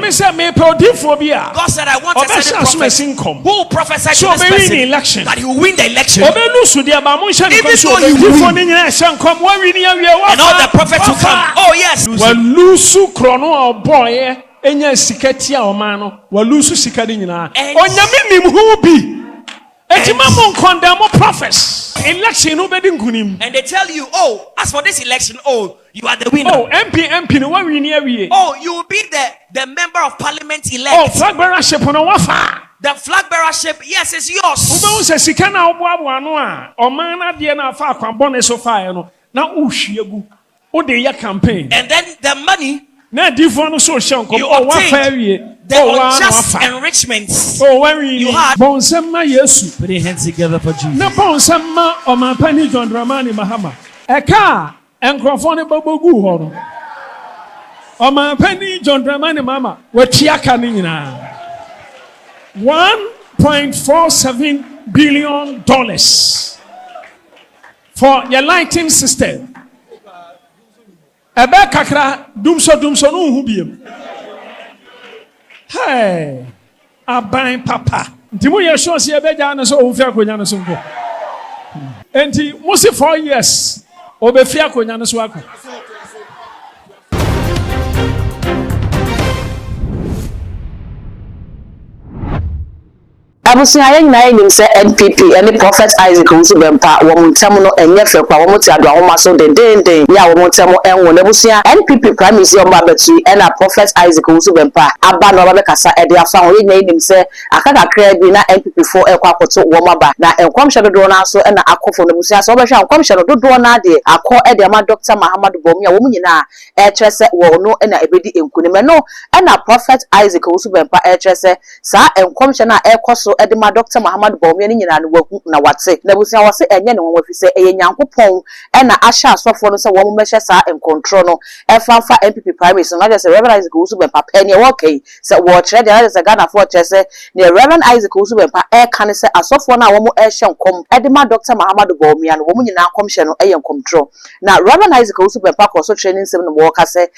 God said, I want a certain prophet who will prophesy to this person that he will win the election. Even though he will win, and all the prophets will come. Oh yes. Enya sikatia omano walusu sikadi nyina onyame nim hu bi etima mon condemn prophets election obedi nkunim and they tell you, oh, as for this election, oh, you are the winner. Oh, MP no wa wini awie. Oh, you will be the member of parliament elect. Oh, flagbearership no wafa. The flagbearership, yes, is yours. Ube unse sika na oboabo ano a oman na de na afa akwambone so fa no na uhwiegu o de ya campaign and then the money na difo no so hye nkom o wa fa awie the unjust enrichments you had bonsema Yesu put your hands together for Jesus na bonsema o man pani John Dramani Mahama eka enkrofo ne babogu ho no o man pani John Dramani Mahama watiaka ni nyina $1.47 billion for your lighting system. Ebe kakra dumso no hu biem. Hey, aban papa. Ntimu ye sure se ebe ja na so ofi akonya na so nko. Enti musi 4 years obefi akonya na so akọ. Abusuaye nyina enim se NPP ene Prophet Isaac Owusu Bempah wo muntem no enye fekwa wo muti ado ahoma so den ya wo muntem enwo na abusua NPP Prime Minister Omba Batui ena Prophet Isaac Owusu Bempah aba no ba kasa ede afa wo nyina enim se akaka kra bi na NPP4 ekwa akoto wo maba na enkwamhye dodo na so ena akofo na abusua so obehwe enkwamhye dodo na de akọ ede ama Dr. Mahamadu Bomia wo nyina etrese wo no ena ebedi enkunime no ena Prophet Isaac Owusu Bempah etrese sa enkwamhye na ekoso edema Dr. Mahamadu Bomia ni nyina no wahu na wate na busia wase enye ne won afise eye nyankopon ena ahya asofo no se wo mmehye sa encontrol no efanfa NPP primaries no na say Reverend Isaac Owusu Bempah pene wo kai se wo kire de na say Ghana for chese ne Reverend Isaac Owusu Bempah kan se asofo na wo mo ehye nkom edema Dr. Mahamadu Bomia no wo mo nyina komhye no eye nkomtro na Reverend Isaac Owusu Bempah ko so training sem no wo ka se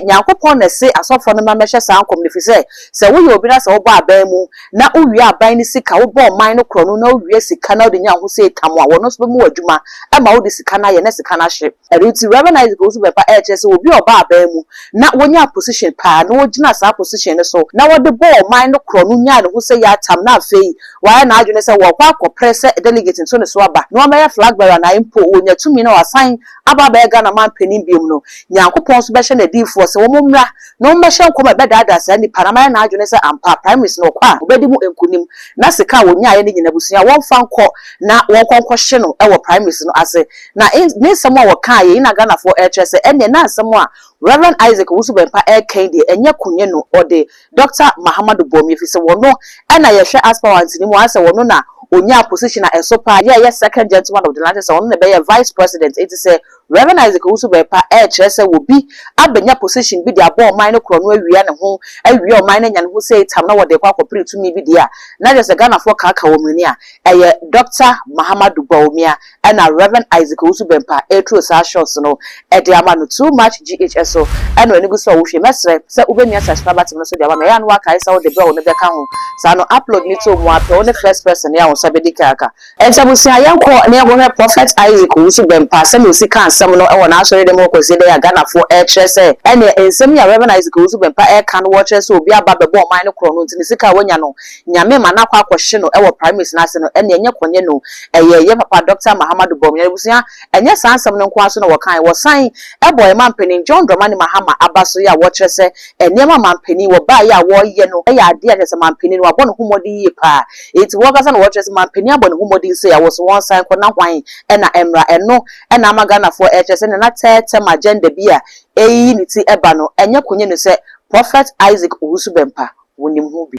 nyankopon na se asofo no ma mehye sa nkom ne fise se wo ye obi na se wo ba aban mu na owie aban ni sika wo bo man no krono na owie sika na ode nya ho se tamo a wono so be mu adwuma e ma wo de sika na ye na sika na hye eriti Reverend Isaac Owusu Bempah chese obi oba aban mu na wonya position pa na wogina sa position so na wo de bo man no krono nya ne ho se ya tam na afei wa na adwene se wo kwa koprese delegate nso ne so aba na o ma Flagbearer na impo wonya tumi na wasan aba ba ga na man panin biom no nyankopon so be hye na difo se wo mmra na wo mehye nkoma be dada sa ni parama na adwene se ampa prime minister no kwa obedi mu enkunim na sika wonya ye ne nyina busua won fa nkọ na won konkọ hye no e wo prime minister no ase na ne nsemo a wo ka ye na Ghana for chese ene na nsemo a Reverend Isaac Owusu Bempah kende enye kunye no ode Dr. Mahamadu Bomia fi se wono ena ye hwe aspirant ni mu ase wono na onya position na esopa ye second gentleman of the land so wono na be vice president it say Reverend Isaac Owusu Bempah chese wo bi abenya position bi de abo man no krono awia ne ho awia o man na nya ne ho say tam na wo de kwa kopre tumi bi dia na just Ghana for kaka wo mani a eye Dr. Mahamadu Bomia ena Reverend Isaac Owusu Bempah true sa shots no e de ama no too much GHS so eno eni gu so wo hwe mesre se ubenya subscribe button so de ama me ya no aka isa wo de bra wo ne be ka ho sa no upload ni to mu ape one first person ya wo sabedi kaka ensabusia yanko ne wo Prophet Isaac Owusu Bempah se no sika ansem no e wo na asori de mo kwesi de ya Ghana for chese ene ensem ya Reverend Isaac Owusu Bempah kan wo chese obi aba be bo man no krono ntini sika wonya no nyame ma na kwa akwhye no e wo prime minister na se no ene enye konye no ye papa Dr. Mahamadu Bomia busia enye sa ansem no kwa so no wo kan wo san e boy man penin John Dramani Mahama abaso ya wo chese enema man penin wo ba ya wo ye no e ya ade a chese man penin wo abon humodi ye pa eti wo kasa no wo chese man penin abon humodi se ya wo so won san ko na hwan e na emra eno e na magana for chese ne na tete agenda bia eyi ni ti eba no enye konye no se Prophet Isaac Owusu Bempah wonim hu bi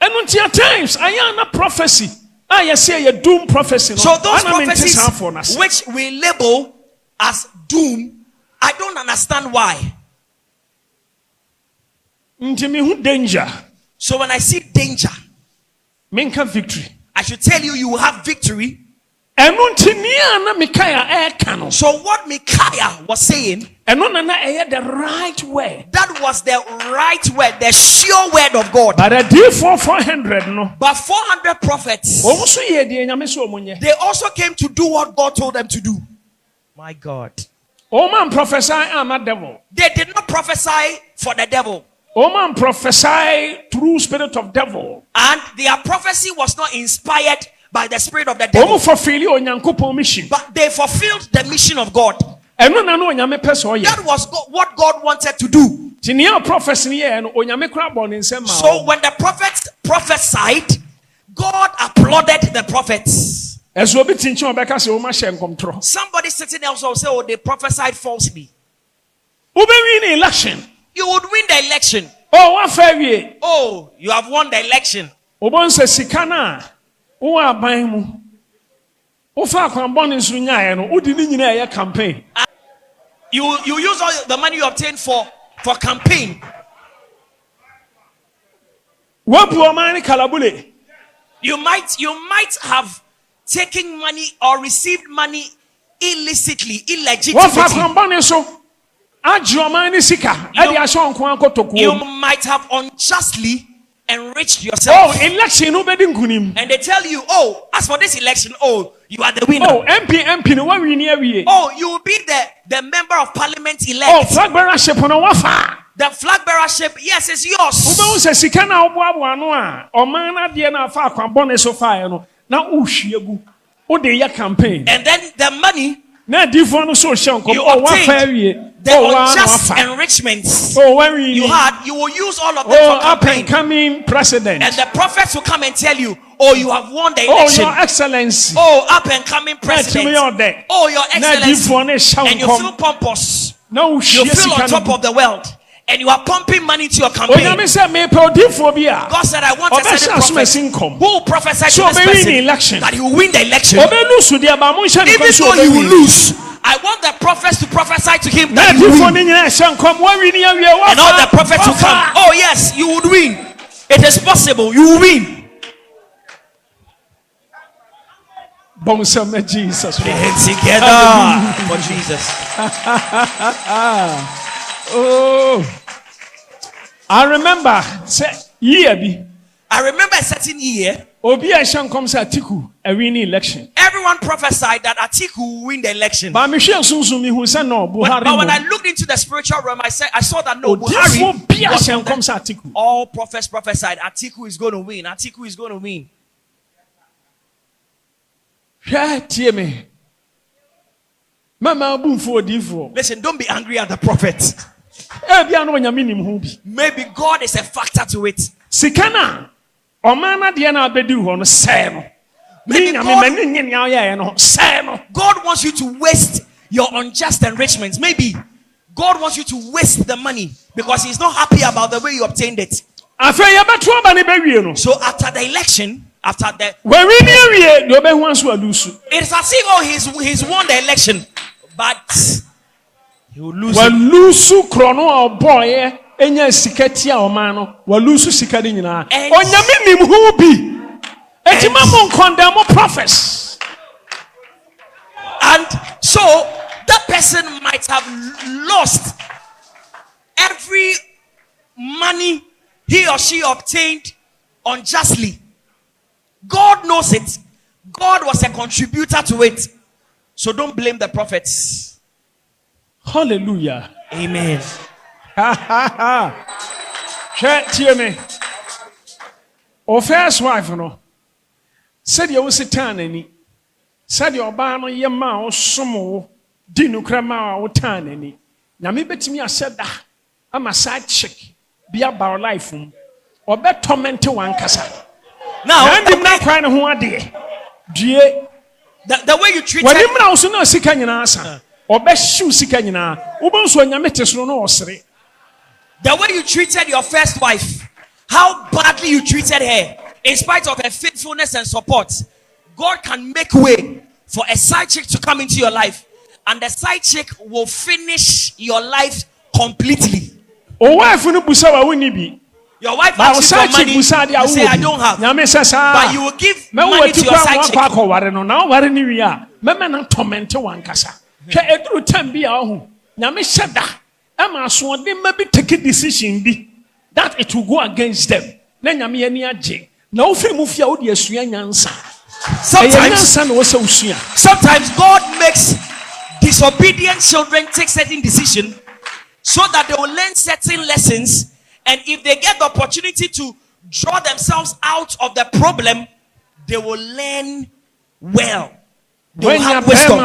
enunti at times ayana prophecy I say a doom prophecy no? So those prophecies which we label as doom, I don't understand why. Danger. So when I see danger, victory, I should tell you, you will have victory. So what Micaiah was saying And no, the right word. That was the right word, the sure word of God. But a D4 400 no. But 400 prophets, they also came to do what God told them to do. My God. Oh man, prophesy I'm a devil. They did not prophesy for the devil. Oh man, prophesy through spirit of devil. And their prophecy was not inspired by the spirit of the devil. But they fulfilled the mission of God. That was what God wanted to do. So when the prophets prophesied, God applauded the prophets. Somebody sitting else will say, oh, they prophesied falsely. You would win the election. Oh, you have won the election. You use all the money you obtained for campaign. You might have taken money or received money illicitly, illegitimately. You might have unjustly enriched yourself. And they tell you, oh, as for this election, oh, you are the winner. Oh, MP. Oh, you will be the member of parliament elect. Oh, Flagbearer. The Flagbearership, yes, it's yours. And then the money you obtained, the unjust enrichments you will use all of them for campaign. President. And the prophets will come and tell you, oh, you have won the election. Oh, your excellency. Oh, up and coming president. Oh, your excellency. And you feel pompous. You feel on top of the world. And you are pumping money to your campaign. God said, I want a certain prophet who will prophesy to this person that he will win the election. Even though he will lose, I want the prophets to prophesy to him that he will win. And all the prophets will come. Oh yes, you would win. It is possible. You will win. Jesus. Together for Jesus. Oh, I remember a certain year. Everyone prophesied that Atiku will win the election. But when I looked into the spiritual realm, I saw that no, Buhari. All prophets prophesied Atiku is going to win. Atiku is going to win. Listen, don't be angry at the prophet. Maybe God is a factor to it. God wants you to waste your unjust enrichments. Maybe God wants you to waste the money because he's not happy about the way you obtained it. So after the election, it's as if he's won the election, but he will lose. And so that person might have lost every money he or she obtained unjustly. God knows it. God was a contributor to it. So don't blame the prophets. Hallelujah. Amen. O first wife no said you was tanani said your ba no ye ma o somo di nukra ma o tanani na me betimi aseda ama side chick be about life or bet torment one kasa now and him na cry no ho ade die the way you treat when him na so na sika nyina asa or bet shoe sika nyina wo bon so nyame tesro no osere. The way you treated your first wife, how badly you treated her, in spite of her faithfulness and support, God can make way for a side chick to come into your life, and the side chick will finish your life completely. Your wife asks you for money, you say I don't have, but you will give money to your side chick. nyame shada ama so de maybe take a decision bi that it will go against them na nyame ani age na wo firi mu fia wo de asua nyansa. Sometimes God makes disobedient children take certain decisions so that they will learn certain lessons, and if they get the opportunity to draw themselves out of the problem, they will learn well. They will have wisdom.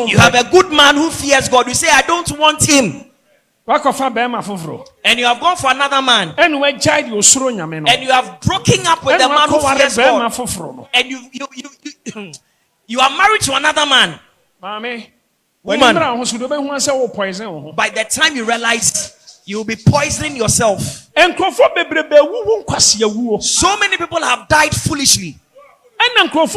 You have a good man who fears God. You say, I don't want him. And you have gone for another man. And you have broken up with the man who fears God. And you are married to another man. Woman, by the time you realize, you will be poisoning yourself. So many people have died foolishly. And so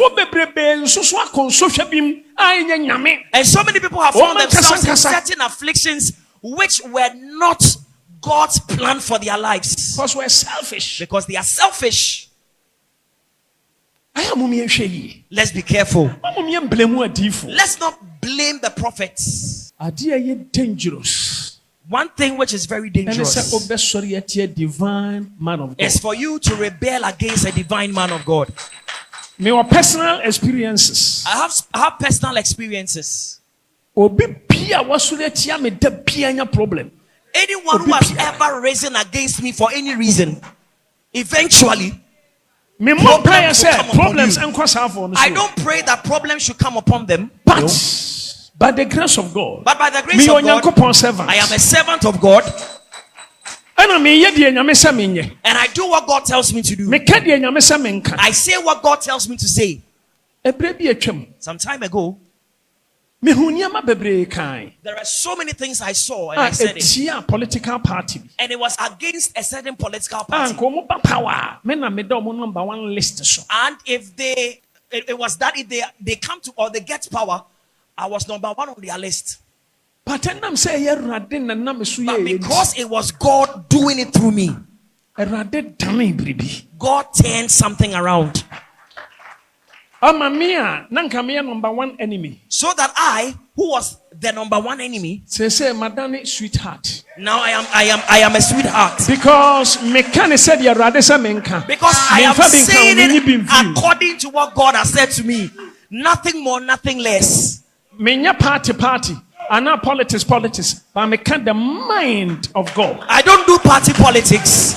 many people have found themselves in certain afflictions which were not God's plan for their lives. Because we're selfish. Because they are selfish. Let's be careful. Let's not blame the prophets. Dangerous. One thing which is very dangerous is for you to rebel against a divine man of God. My personal experiences. I have personal experiences. Anyone who has ever risen against me for any reason, eventually, problems will come upon you. I don't pray that problems should come upon them. But by the grace of God, I am a servant of God. And I do what God tells me to do. I say what God tells me to say. Some time ago, there are so many things I saw and I said it. Political party. And it was against a certain political party. And if they come to or they get power, I was number one on their list. But because it was God doing it through me, God turned something around. Number one enemy. So that I, who was the number one enemy, sweetheart. Now I am a sweetheart. Because I am saying it according to what God has said to me. Nothing more, nothing less. Party. And now politics. But I can't the mind of God. I don't do party politics.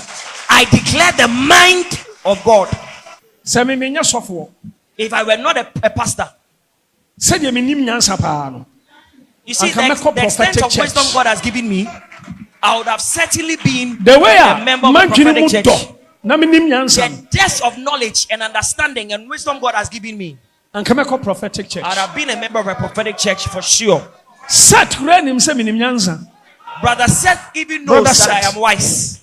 I declare the mind of God. If I were not a pastor, you see the extent of wisdom God has given me, I would have certainly been a member of a prophetic church. The depth of knowledge and understanding and wisdom God has given me, I would have been a member of a prophetic church for sure. Brother Seth even knows that I am wise.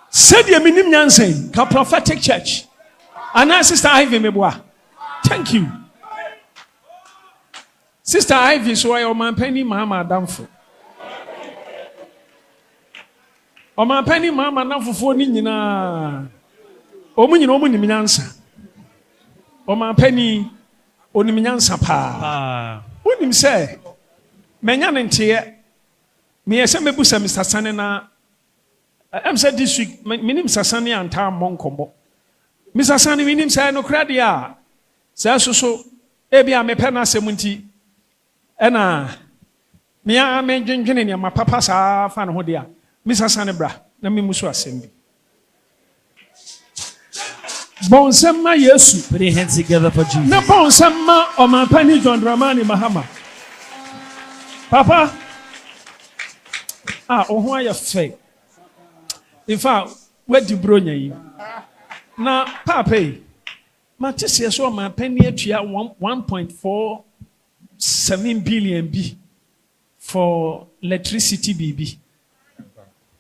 Said you minim nyansen ka prophetic church. And Sister Ivy meboa. Thank you. Sister Ivy so I man penny mama damfo. O man penny mama damfo ni nyina. Omu nyina omu nim nyansa. O man penny onim nyansa pa. Onim say menya ntie me yese mebusa Mr. Sane na I'm said this week, minim Sasani and Tam Monkombo. Mr. Sani, minim say no cradia. So, Ebia me pena semunti. Ena, Mia me jinjin my papa's fan hodia. Mr. Sani bra, na mi musu assembly. Bonsema Yesu. Put your hands together for Jesus. Na bonsema o my penny John Dramani Mahama. Papa, who you fake? In fact, where do you now, Papa? Manchester saw my penny at 1.47 billion B for electricity BB.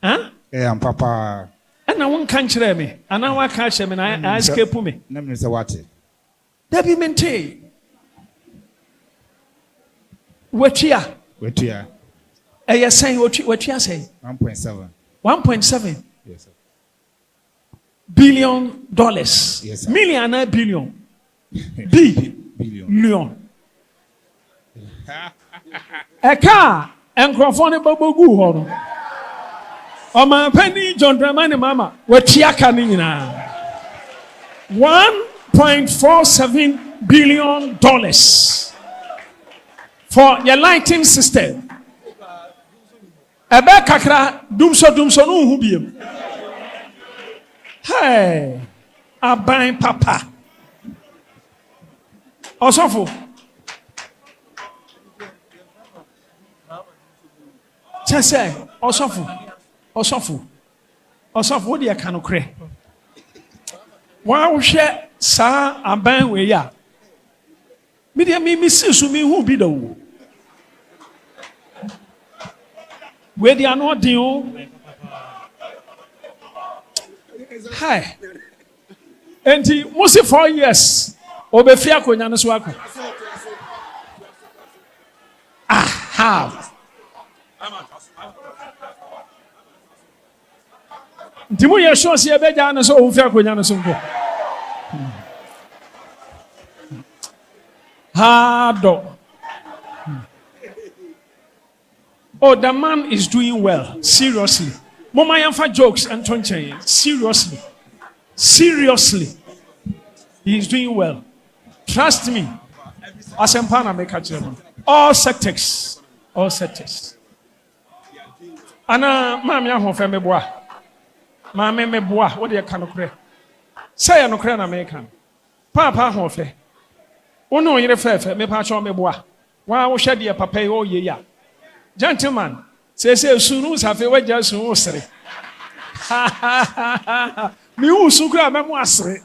Huh? Yeah, Papa. And I won't catch me. And I won't catch him and I escape me. Name is what? Debbie Mente. What here? What here? Are you saying what you are saying? 1.7. 1.7. Yes, sir. billion. Yes, Million and billion. Billion. A car and Crawford Babu Horo. Oh, my penny, John Dramani Mama, where Chiaka Nina. $1.47 billion for your lighting system. Ebe kakra dumso no hu biem. Hey, aban papa. Osofo. Chese, osofo. What dey kan okre? Wa wo hwe sa aban we ya. Me dey me sisu me hu bi da wo. Where they are not doing. Hi. And he must 4 years. Obefia konya no so akọ. Aha. Dimu ye sure se be ja no so obefia konya no so nko. Hado. Oh, the man is doing well. Seriously. Mama Yamfa jokes and tonche. Seriously. He is doing well. Trust me. Asempana make a job. All sectors. Ana mami ya hofe meboa. Mami meboa. What do you can okre? Say ya nokre na American. Papa hofe. Ono yire fefe me pa cho meboa. Wa wo hwede papa ye o ye ya. Gentlemen, say sunu safe waja sunu osre. Mi usu kra me mo asre.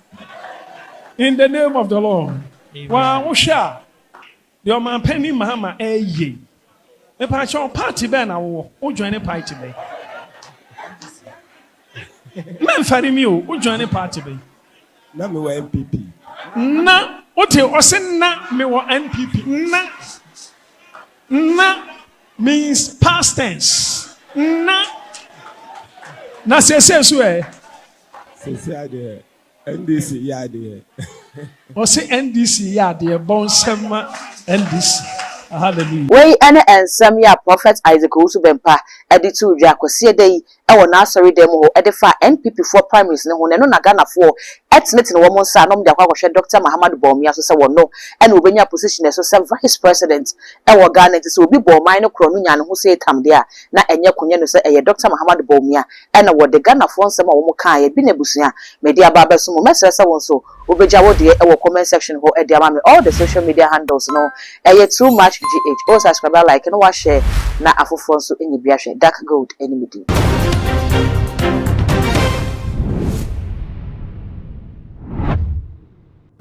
In the name of the Lord. Wa wo sha. The man penny mama eye. Me pa cho party be na wo join the party be. Man fari mi o join the party be. Na me wa NPP. Na ote o se na me wa NPP. Na means past tense. Na se so e. Se ade NDC ya de. O se NDC ya de bon sema NDC. Hallelujah. Wey ene ensem ya prophet Isaac Owusu Bempah editu dwa kwese dey e wo na asori dem ho e de fa NPP for primaries ne ho ne no na Ghana for etnet ne wo mo nsa no mde akwa Dr. Muhammad Bawumia so se wo no ene obenya position so se vice president e wo Ghana ti se obi Bawumia no kro no nya ne ho se tam de a na enye konye no se eye Dr. Muhammad Bawumia ene wo de Ghana for nsem a wo mo kan ye bi na busua media baba so mo mesere se won so obeja wo de e wo comment section ho e de ama me all the social media handles no eye too much GH. Oh, subscribe, like, and share. Na afofo nso enye bia hwe Dark Gold enemy.